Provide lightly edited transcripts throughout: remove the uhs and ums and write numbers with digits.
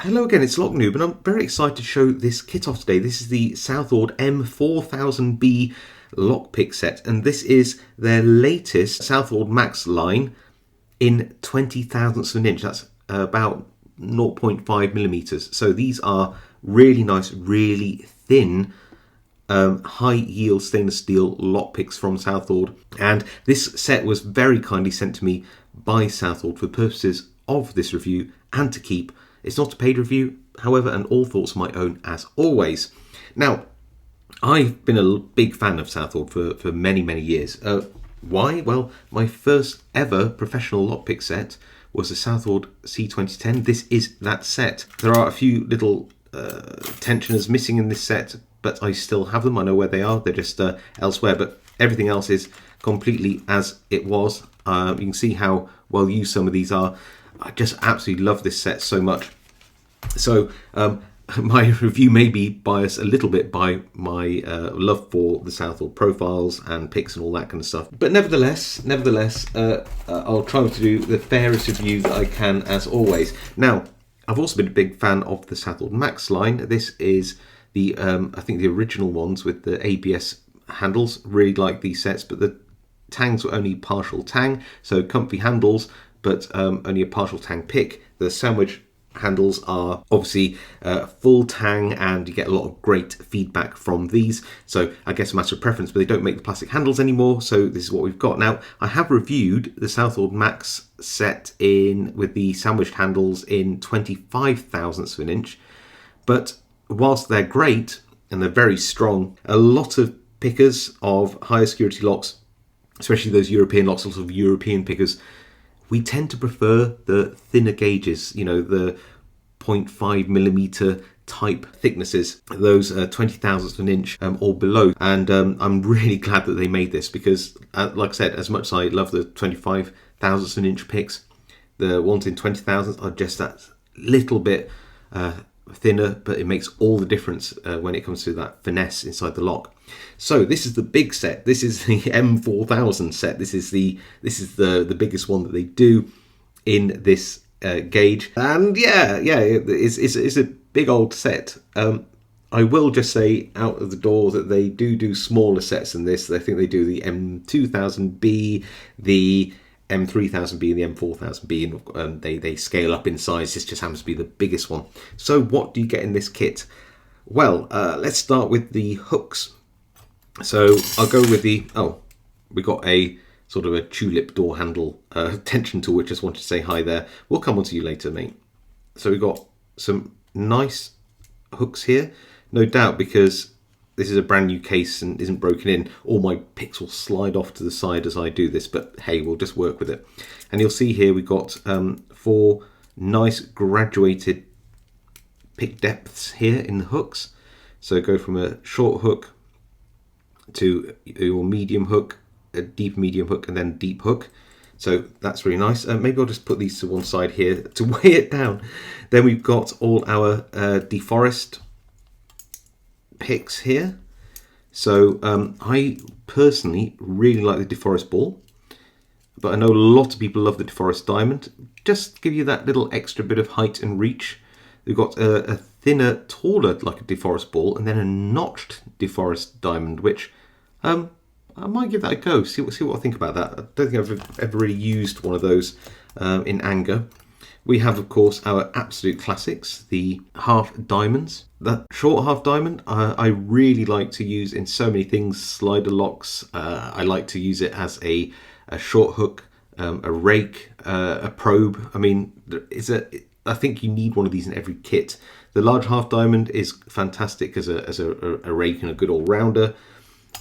Hello again, it's Noob, and I'm very excited to show this kit off today. This is the Southord M4000B lockpick set, and this is their latest Southord Max line in 20 thousandths of an inch. That's about 0.5 millimeters. So these are really nice, really thin, high yield stainless steel lockpicks from Southord. And this set was very kindly sent to me by Southord for purposes of this review and to keep. It's not a paid review, however, and all thoughts are my own as always. Now, I've been a big fan of Southord for many, many years. Why? Well, my first ever professional lockpick set was the Southord C2010. This is that set. There are a few little tensioners missing in this set, but I still have them. I know where they are. They're just elsewhere, but everything else is completely as it was. You can see how well used some of these are. I just absolutely love this set so much. So my review may be biased a little bit by my love for the Southord profiles and picks and all that kind of stuff. But nevertheless, I'll try to do the fairest review that I can as always. Now, I've also been a big fan of the Southord Max line. This is the I think the original ones with the ABS handles. Really like these sets, but the tangs were only partial tang, so comfy handles, but only a partial tang pick. The sandwich handles are obviously full tang, and you get a lot of great feedback from these. So I guess a matter of preference, but they don't make the plastic handles anymore, so this is what we've got. Now, I have reviewed the Southord Max set in with the sandwiched handles in 25 thousandths of an inch, but whilst they're great and they're very strong, a lot of pickers of higher security locks, especially those European locks, lots of European pickers, we tend to prefer the thinner gauges, you know, the 0.5 millimeter type thicknesses, those 20 thousandths of an inch or below. And I'm really glad that they made this because, like I said, as much as I love the 25 thousandths of an inch picks, the ones in 20 thousandths are just that little bit thinner, but it makes all the difference when it comes to that finesse inside the lock. So this is the big set. This is the M4000 set. This is the biggest one that they do in this gauge. And it's a big old set. I will just say out of the door that they do smaller sets than this. I think they do the M2000B, the M3000B and the M4000B, and they scale up in size. This just happens to be the biggest one. So what do you get in this kit? Well, let's start with the hooks. So I'll go with we got a sort of a tulip door handle tension tool, which I just wanted to say hi there. We'll come on to you later, mate. So we've got some nice hooks here, no doubt, because this is a brand new case and isn't broken in. All my picks will slide off to the side as I do this, but hey, we'll just work with it. And you'll see here we've got 4 nice graduated pick depths here in the hooks. So go from a short hook to your medium hook, a deep medium hook, and then deep hook. So that's really nice. Maybe I'll just put these to one side here to weigh it down. Then we've got all our deforest picks here. So I personally really like the deforest ball, but I know a lot of people love the deforest diamond. Just to give you that little extra bit of height and reach, we've got a thinner, taller like a deforest ball, and then a notched deforest diamond, which I might give that a go. See what I think about that. I don't think I've ever really used one of those in anger. We have, of course, our absolute classics, the half diamonds. That short half diamond, I really like to use in so many things. Slider locks. I like to use it as a short hook, a rake, a probe. I mean, I think you need one of these in every kit. The large half diamond is fantastic as a rake and a good all rounder.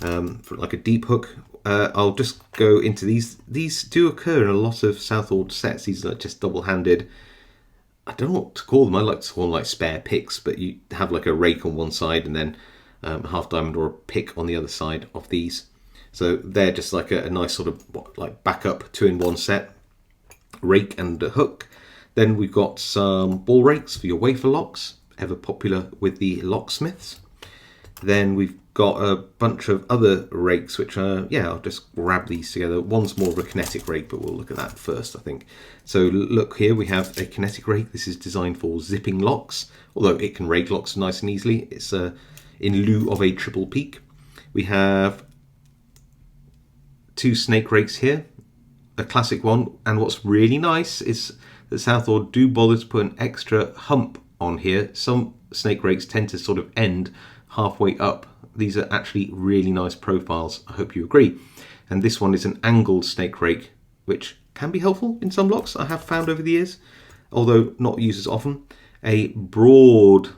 For like a deep hook. I'll just go into these. These do occur in a lot of Southord sets. These are just double-handed. I don't know what to call them. I like to call them like spare picks, but you have like a rake on one side and then a half diamond or a pick on the other side of these. So they're just like a nice sort of like backup 2-in-1 set. Rake and a hook. Then we've got some ball rakes for your wafer locks, ever popular with the locksmiths. Then we've got a bunch of other rakes, which are, yeah, I'll just grab these together. One's more of a kinetic rake, but we'll look at that first, I think. So look here, we have a kinetic rake. This is designed for zipping locks, although it can rake locks nice and easily. It's in lieu of a triple peak. We have 2 snake rakes here, a classic one, and what's really nice is that Southord do bother to put an extra hump on here. Some snake rakes tend to sort of end halfway up. These are actually really nice profiles, I hope you agree. And this one is an angled snake rake, which can be helpful in some locks, I have found over the years, although not used as often. A broad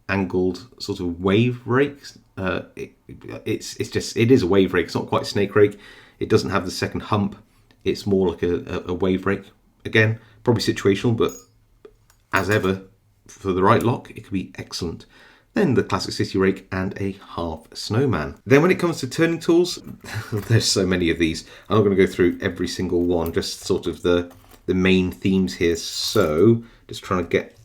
angled sort of wave rake. It is a wave rake. It's not quite a snake rake. It doesn't have the second hump. It's more like a wave rake. Again, probably situational, but as ever, for the right lock, it could be excellent. Then the classic city rake and a half snowman. Then when it comes to turning tools, there's so many of these. I'm not going to go through every single one, just sort of the main themes here. So just trying to get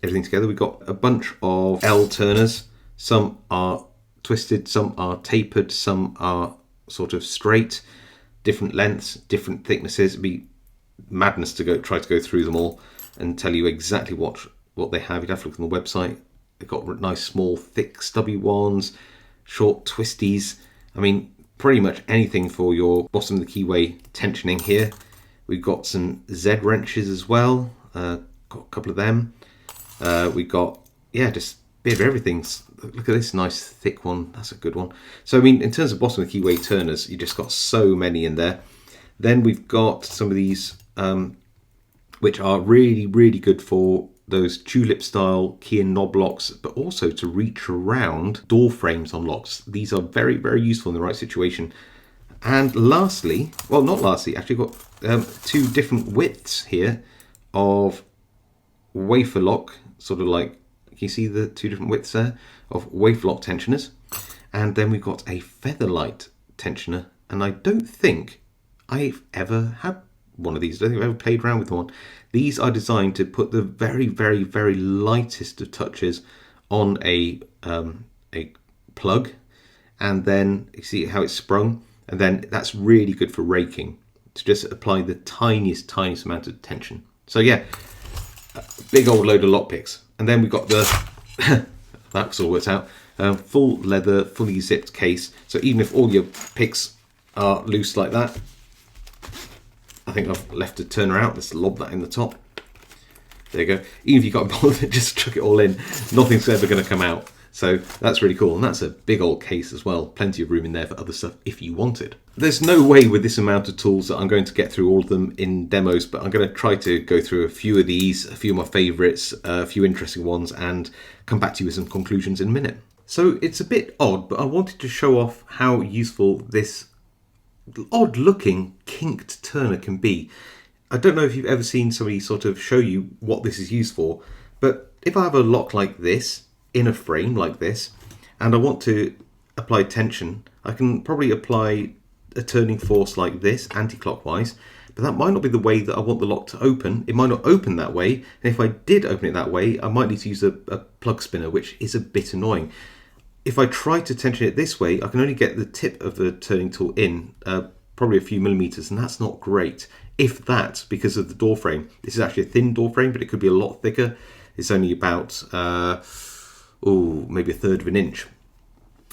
everything together. We've got a bunch of L turners. Some are twisted, some are tapered, some are sort of straight, different lengths, different thicknesses. It'd be madness to try to go through them all and tell you exactly what they have. You'd have to look on the website. They've got nice, small, thick, stubby ones, short twisties. I mean, pretty much anything for your bottom of the keyway tensioning here. We've got some Z wrenches as well. Got a couple of them. We've got, yeah, just a bit of everything. Look at this nice thick one. That's a good one. So, I mean, in terms of bottom of the keyway turners, you just got so many in there. Then we've got some of these, which are really, really good for those tulip style key and knob locks, but also to reach around door frames on locks. These are very, very useful in the right situation. And lastly, well, not lastly, actually got 2 different widths here of wafer lock, sort of like, can you see the 2 different widths there of wafer lock tensioners? And then we've got a featherlight tensioner, and I don't think I've ever had one of these. I don't think I've ever played around with one. These are designed to put the very, very, very lightest of touches on a plug, and then you see how it's sprung, and then that's really good for raking, to just apply the tiniest amount of tension. So yeah, a big old load of lock picks. And then we've got the that's all worked out, full leather, fully zipped case. So even if all your picks are loose like that, I think I've left a turner out. Let's lob that in the top. There you go. Even if you've got a ball, just chuck it all in. Nothing's ever going to come out. So that's really cool. And that's a big old case as well. Plenty of room in there for other stuff if you wanted. There's no way with this amount of tools that I'm going to get through all of them in demos, but I'm going to try to go through a few of these, a few of my favourites, a few interesting ones, and come back to you with some conclusions in a minute. So it's a bit odd, but I wanted to show off how useful this odd looking kinked turner can be. I don't know if you've ever seen somebody sort of show you what this is used for, but if I have a lock like this in a frame like this and I want to apply tension, I can probably apply a turning force like this anti-clockwise, but that might not be the way that I want the lock to open. It might not open that way, and if I did open it that way, I might need to use a plug spinner, which is a bit annoying. If I try to tension it this way, I can only get the tip of the turning tool in, probably a few millimeters, and that's not great. If that, because of the door frame. This is actually a thin door frame, but it could be a lot thicker. It's only about, maybe 1/3 of an inch.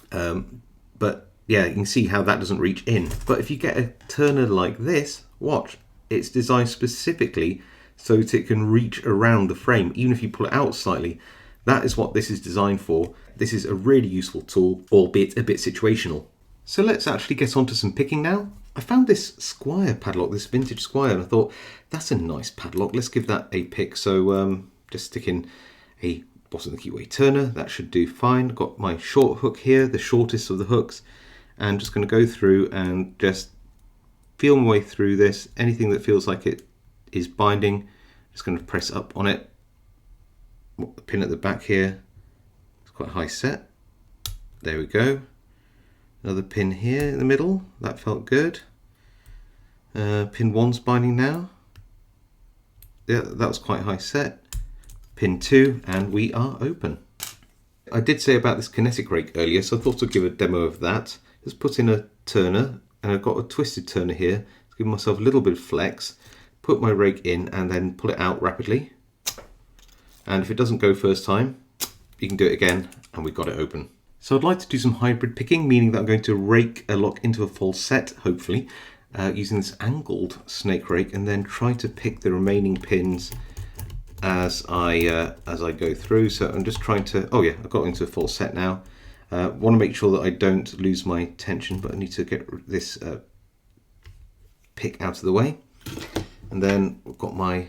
But yeah, you can see how that doesn't reach in. But if you get a turner like this, watch, it's designed specifically so that it can reach around the frame, even if you pull it out slightly. That is what this is designed for. This is a really useful tool, albeit a bit situational. So let's actually get on to some picking now. I found this Squire padlock, this vintage Squire, and I thought, that's a nice padlock. Let's give that a pick. So just stick in a bottom of the keyway turner. That should do fine. Got my short hook here, the shortest of the hooks. And just going to go through and just feel my way through this. Anything that feels like it is binding, just going to press up on it. The pin at the back here, it's quite a high set. There we go. Another pin here in the middle, that felt good. Pin 1's binding now. Yeah, that was quite high set. Pin 2, and we are open. I did say about this kinetic rake earlier, so I thought I'd give a demo of that. Just put in a turner, and I've got a twisted turner here to give myself a little bit of flex. Put my rake in and then pull it out rapidly. And if it doesn't go first time, you can do it again, and we've got it open. So I'd like to do some hybrid picking, meaning that I'm going to rake a lock into a falset, hopefully, using this angled snake rake, and then try to pick the remaining pins as I go through. So I'm just trying to, oh yeah, I've got into a falset now. Want to make sure that I don't lose my tension, but I need to get this pick out of the way. And then I've got my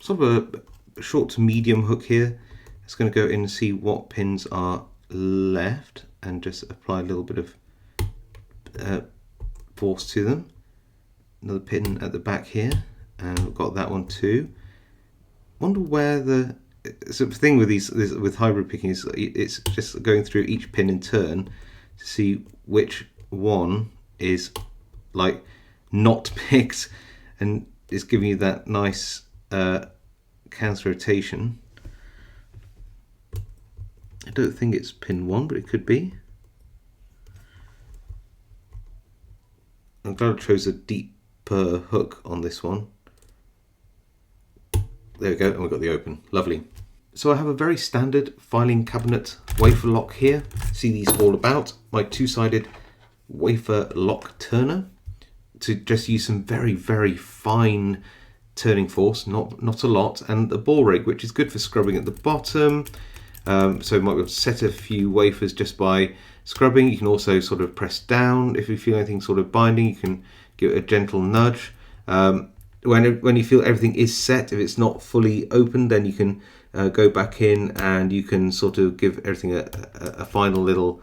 sort of a short to medium hook here. It's going to go in and see what pins are left and just apply a little bit of force to them. Another pin at the back here, and we've got that one too. Wonder where the thing with with hybrid picking is it's just going through each pin in turn to see which one is like not picked, and it's giving you that nice counter rotation. I don't think it's pin 1, but it could be. I'm glad I chose a deeper hook on this one. There we go, and we've got the open. Lovely. So I have a very standard filing cabinet wafer lock here. See these all about. My two-sided wafer lock turner to just use some very, very fine turning force, not a lot, and the ball rake, which is good for scrubbing at the bottom. So you might be able to set a few wafers just by scrubbing. You can also sort of press down if you feel anything sort of binding. You can give it a gentle nudge. When you feel everything is set, if it's not fully open, then you can go back in and you can sort of give everything a final little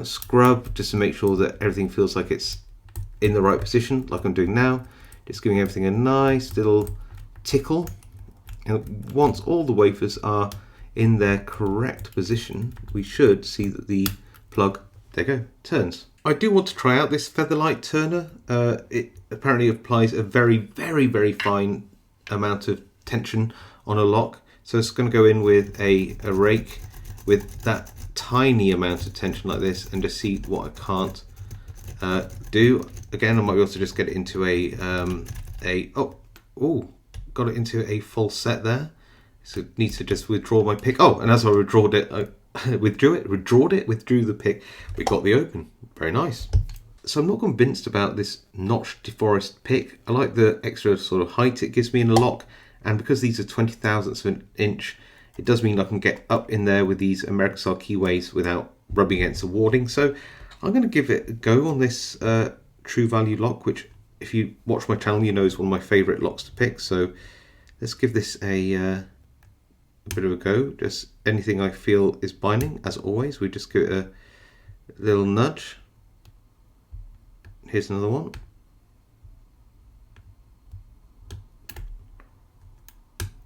scrub just to make sure that everything feels like it's in the right position, like I'm doing now. Just giving everything a nice little tickle. And once all the wafers are in their correct position, we should see that the plug, there you go, turns. I do want to try out this Featherlight turner. It apparently applies a very, very, very fine amount of tension on a lock. So it's going to go in with a rake with that tiny amount of tension like this and just see what I can't do. Again, I might be able to just get it into got it into a full set there. So it needs to just withdraw my pick. Oh, and as I withdrew the pick, we got the open. Very nice. So I'm not convinced about this notch deforest pick. I like the extra sort of height it gives me in the lock, and because these are 20 thousandths of an inch, it does mean I can get up in there with these American style keyways without rubbing against the warding. So I'm going to give it a go on this True Value lock, which if you watch my channel, you know is one of my favourite locks to pick. So let's give this a bit of a go. Just anything I feel is binding, as always, we just give it a little nudge. Here's another one.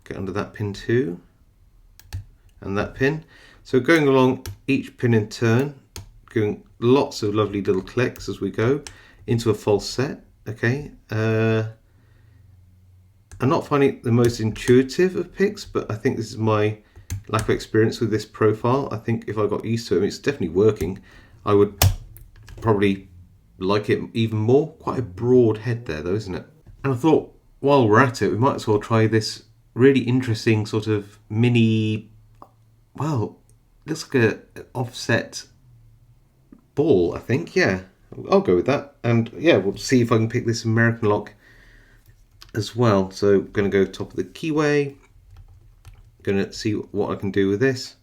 Get under that pin too, and that pin. So going along each pin in turn, giving lots of lovely little clicks as we go into a false set. Okay. I'm not finding it the most intuitive of picks, but I think this is my lack of experience with this profile. I think if I got used to it, it's definitely working. I would probably like it even more. Quite a broad head there though, isn't it? And I thought while we're at it, we might as well try this really interesting sort of mini, well, looks like an offset ball, I think. Yeah, I'll go with that. And yeah, we'll see if I can pick this American lock as well. So I'm going to go top of the keyway, going to see what I can do with this.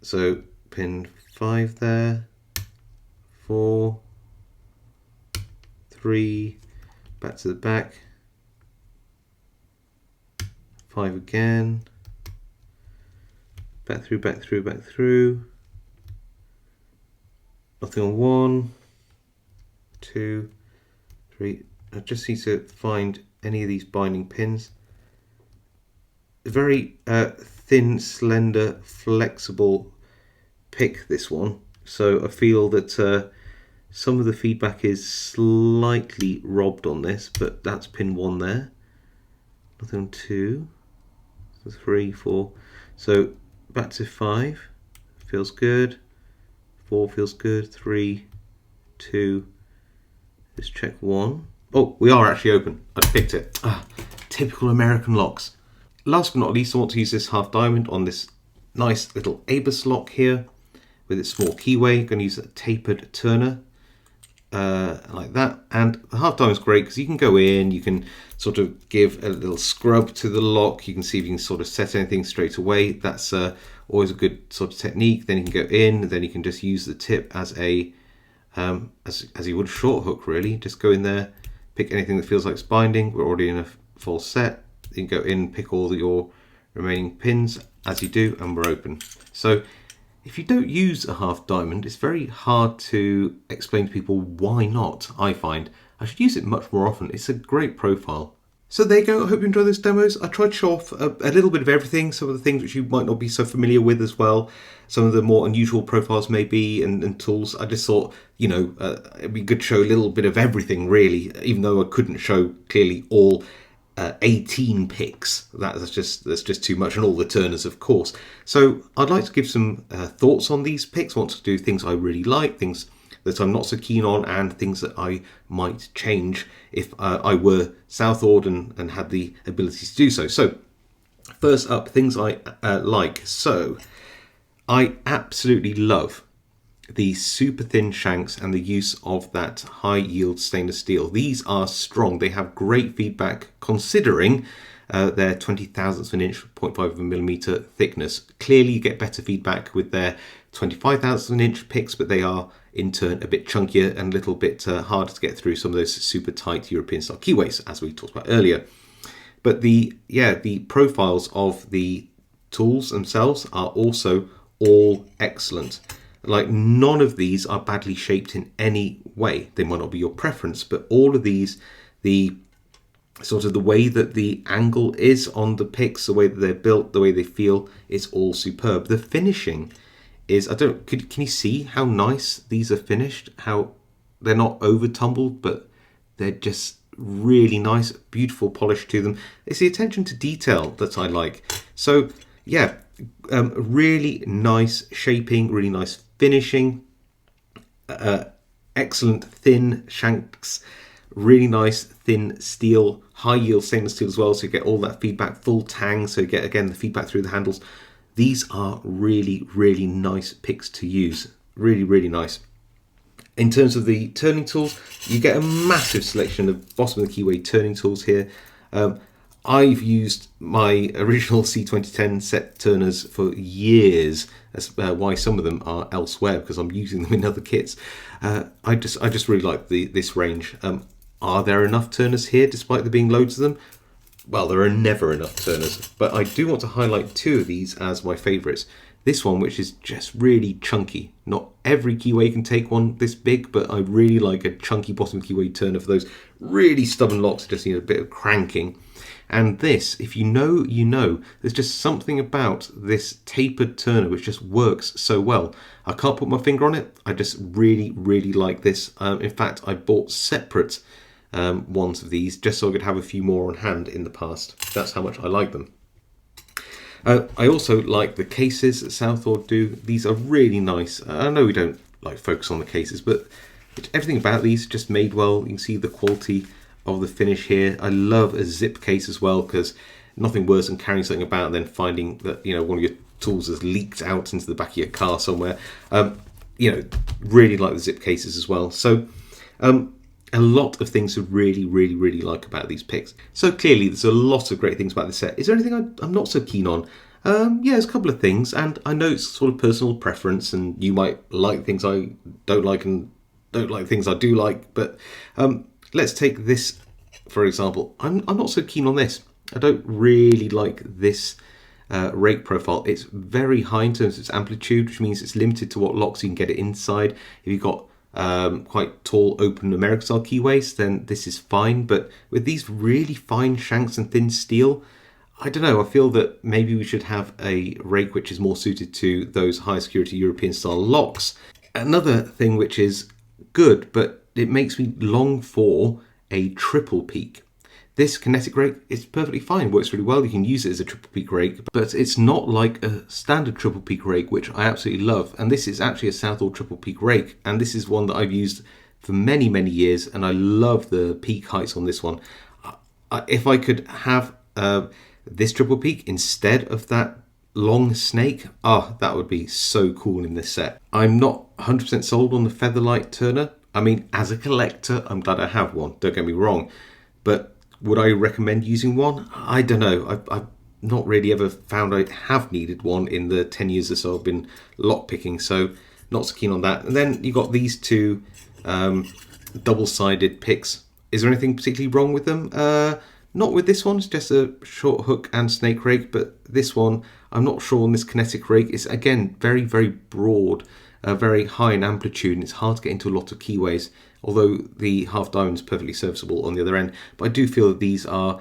So pin 5 there, 4, 3, back to the back, 5 again, back through, back through, back through, nothing on 1, 2, 3. I just need to find any of these binding pins. A very thin, slender, flexible pick, this one. So I feel that some of the feedback is slightly robbed on this, but that's pin 1 there. Nothing on 2, so 3, 4. So back to 5, feels good. 4 feels good. 3, 2. Let's check 1. Oh, we are actually open. I picked it. Typical American locks. Last but not least, I want to use this half diamond on this nice little ABUS lock here with its small keyway. I'm going to use a tapered turner like that. And the half diamond is great because you can go in, you can sort of give a little scrub to the lock. You can see if you can sort of set anything straight away. That's always a good sort of technique. Then you can go in, then you can just use the tip as a as you would a short hook, really. Just go in there, pick anything that feels like it's binding. We're already in a full set. You can go in, pick all your remaining pins as you do, and we're open. So if you don't use a half diamond, it's very hard to explain to people why not. I find I should use it much more often. It's a great profile. So there you go. I hope you enjoy those demos. I tried to show off a little bit of everything, some of the things which you might not be so familiar with as well, some of the more unusual profiles maybe, and tools. I just thought, you know, it'd be good to show a little bit of everything really, even though I couldn't show clearly all 18 picks. That's just too much, and all the turners, of course. So I'd like to give some thoughts on these picks. I want to do things I really like, things that I'm not so keen on, and things that I might change if I were Southord and had the ability to do so. So first up, things I like. So I absolutely love the super thin shanks and the use of that high yield stainless steel. These are strong. They have great feedback considering their 20 thousandths of an inch, 0.5 millimeter thickness. Clearly you get better feedback with their 25 thousandths of an inch picks, but they are in turn a bit chunkier and a little bit harder to get through some of those super tight European style keyways, as we talked about earlier. But the profiles of the tools themselves are also all excellent. Like, none of these are badly shaped in any way. They might not be your preference, but all of these, the sort of the way that the angle is on the picks, the way that they're built, the way they feel, is all superb. The finishing is, can you see how nice these are finished? How they're not over tumbled, but they're just really nice, beautiful polish to them. It's the attention to detail that I like. So yeah, really nice shaping, really nice finishing, excellent thin shanks, really nice thin steel, high yield stainless steel as well, so you get all that feedback, full tang, so you get again the feedback through the handles. These are really, really nice picks to use. Really, really nice. In terms of the turning tools, you get a massive selection of bottom of the keyway turning tools here. I've used my original C2010 set turners for years. That's why some of them are elsewhere, because I'm using them in other kits. I just really like this range. Are there enough turners here, despite there being loads of them? Well, there are never enough turners, but I do want to highlight two of these as my favourites. This one, which is just really chunky. Not every keyway can take one this big, but I really like a chunky bottom keyway turner for those really stubborn locks that just need a bit of cranking. And this, if you know, you know. There's just something about this tapered turner which just works so well. I can't put my finger on it. I just really, really like this. In fact, I bought separate ones of these just so I could have a few more on hand in the past. That's how much I like them. I also like the cases that Southord do. These are really nice. I know we don't like focus on the cases, but everything about these just made well. You can see the quality of the finish here. I love a zip case as well, because nothing worse than carrying something about and then finding that, you know, one of your tools has leaked out into the back of your car somewhere. You know, really like the zip cases as well. So a lot of things to really, really, really like about these picks. So clearly there's a lot of great things about this set. Is there anything I'm not so keen on? Yeah, there's a couple of things, and I know it's sort of personal preference, and you might like things I don't like and don't like things I do like, but let's take this for example. I'm not so keen on this. I don't really like this rake profile. It's very high in terms of its amplitude, which means it's limited to what locks you can get it inside. If you've got quite tall open American style keyways, then this is fine, but with these really fine shanks and thin steel, I don't know, I feel that maybe we should have a rake which is more suited to those high security European style locks. Another thing which is good, but it makes me long for a triple peak. This kinetic rake is perfectly fine, works really well. You can use it as a triple peak rake, but it's not like a standard triple peak rake, which I absolutely love. And this is actually a Southord triple peak rake, and this is one that I've used for many, many years, and I love the peak heights on this one. If I could have this triple peak instead of that long snake, that would be so cool in this set. I'm not 100% sold on the Featherlight Turner. I mean, as a collector, I'm glad I have one, don't get me wrong, but would I recommend using one? I don't know. I've not really ever found I have needed one in the 10 years or so I've been lockpicking, so not so keen on that. And then you got these two double-sided picks. Is there anything particularly wrong with them? Not with this one, it's just a short hook and snake rake, but this one, I'm not sure on this kinetic rake. It's, again, very, very broad, very high in amplitude, and it's hard to get into a lot of keyways, although the half diamond's perfectly serviceable on the other end. But I do feel that these are,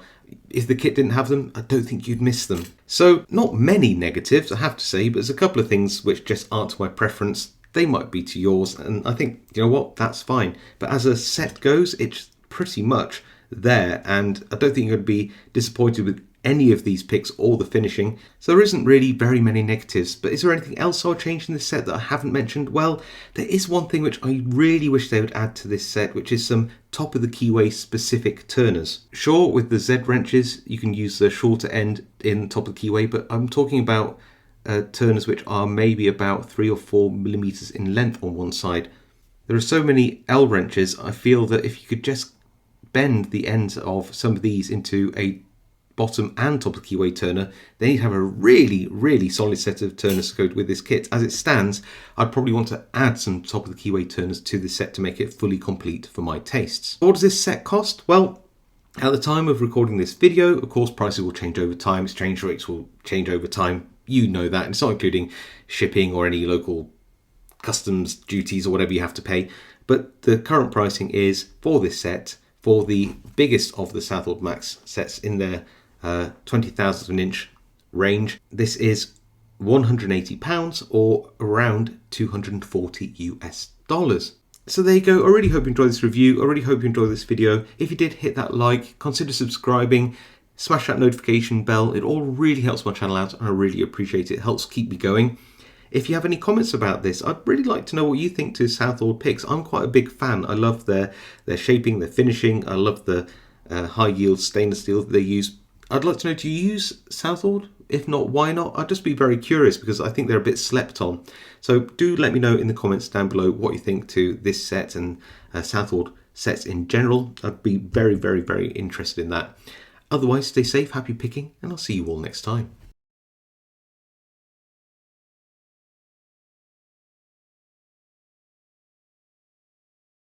if the kit didn't have them, I don't think you'd miss them. So not many negatives, I have to say, but there's a couple of things which just aren't to my preference. They might be to yours, and I think, you know what, that's fine. But as a set goes, it's pretty much there, and I don't think you're going to be disappointed with any of these picks or the finishing. So there isn't really very many negatives. But is there anything else I would change in this set that I haven't mentioned? Well, there is one thing which I really wish they would add to this set, which is some top of the keyway specific turners. Sure, with the Z wrenches you can use the shorter end in top of the keyway, but I'm talking about turners which are maybe about 3 or 4 millimeters in length on one side. There are so many L wrenches, I feel that if you could just bend the ends of some of these into a bottom and top of the keyway turner, then you'd have a really, really solid set of turners to go with this kit. As it stands, I'd probably want to add some top of the keyway turners to this set to make it fully complete for my tastes. What does this set cost? Well, at the time of recording this video, of course, prices will change over time, exchange rates will change over time. You know that, and it's not including shipping or any local customs duties or whatever you have to pay. But the current pricing is, for this set, for the biggest of the Southord Max sets in their 20,000th of an inch range, this is £180 or around 240 US dollars. So there you go. I really hope you enjoyed this review. I really hope you enjoyed this video. If you did, hit that like, consider subscribing, smash that notification bell. It all really helps my channel out and I really appreciate it. It helps keep me going. If you have any comments about this, I'd really like to know what you think to Southord picks. I'm quite a big fan. I love their shaping, their finishing. I love the high yield stainless steel that they use. I'd like to know, do you use Southord? If not, why not? I'd just be very curious because I think they're a bit slept on. So do let me know in the comments down below what you think to this set and Southord sets in general. I'd be very, very, very interested in that. Otherwise, stay safe, happy picking, and I'll see you all next time.